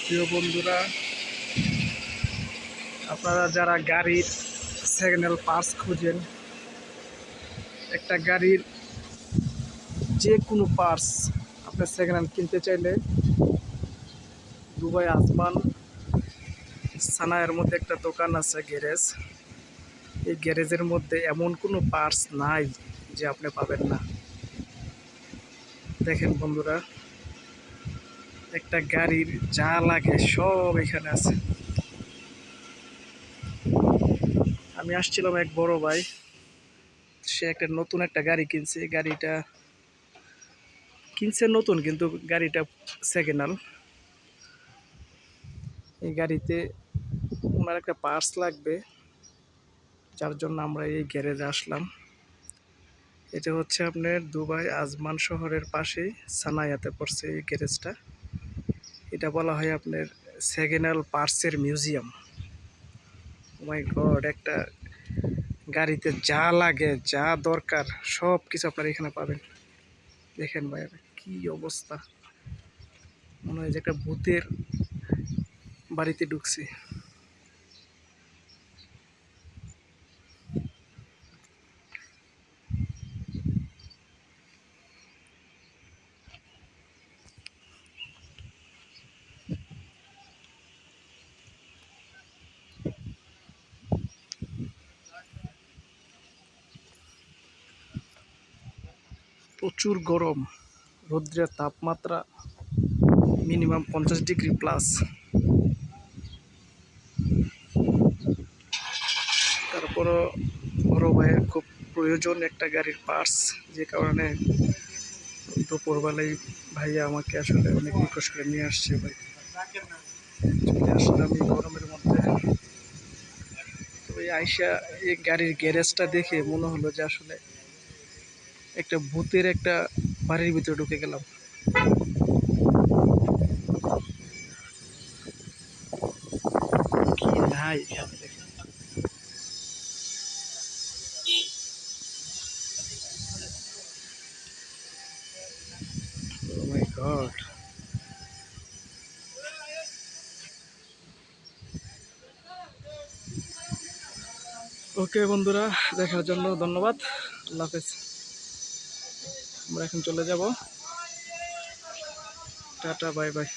প্রিয় বন্ধুরা, আপনারা যারা গাড়ির সেকেন্ড হ্যান্ড পার্টস খুঁজেন, একটা গাড়ির যে কোনো পার্টস আপনি সেকেন্ড হ্যান্ড কিনতে চাইলে দুবাই আজমান সানায়ের মধ্যে একটা দোকান আছে, গ্যারেজ। এই গ্যারেজের মধ্যে এমন কোনো পার্টস নাই যে আপনি পাবেন না। দেখেন বন্ধুরা, একটা গাড়ির যা লাগে সব এখানে আছে। আমি আসছিলাম, এক বড় ভাই, সে একটা নতুন একটা গাড়ি কিনছে। গাড়িটা কিনছে নতুন, কিন্তু গাড়িটা সেকেন্ড হ্যান্ড। এই গাড়িতে ওনার একটা পার্টস লাগবে, যার জন্য আমরা এই গ্যারেজে আসলাম। এটা হচ্ছে আপনার দুবাই আজমান শহরের পাশেই সানায়াতে পড়ছে এই গ্যারেজটা। এটা বলা হয় আপনার সেকেন্ড হ্যান্ড পার্টসের মিউজিয়াম। মাই গড, একটা গাড়িতে যা লাগে, যা দরকার সব কিছু আপনারা এখানে পাবেন। দেখেন ভাই, কি অবস্থা, মনে হয় যে একটা ভূতের বাড়িতে ঢুকছি। প্রচুর গরম, রৌদ্রের তাপমাত্রা মিনিমাম 50 ডিগ্রি প্লাস। তারপরও বড় ভাইয়ের খুব প্রয়োজন একটা গাড়ির পার্টস, যে কারণে দুপুরবেলায় ভাইয়া আমাকে আসলে অনেক রিকোয়েস্ট করে নিয়ে আসছে। ভাই, চলে আসলাম এই গরমের মধ্যে। তো এই আইসা এই গাড়ির গ্যারেজটা দেখে মনে হলো যে আসলে একটা ভূতের একটা বাড়ির ভিতরে ঢুকে গেলাম। কি নাই এখানে দেখেন। ও মাই গড। ওকে বন্ধুরা, দেখার জন্য ধন্যবাদ। আল্লাহ হাফেজ। আমরা এখন চলে যাব। Tata, bye bye.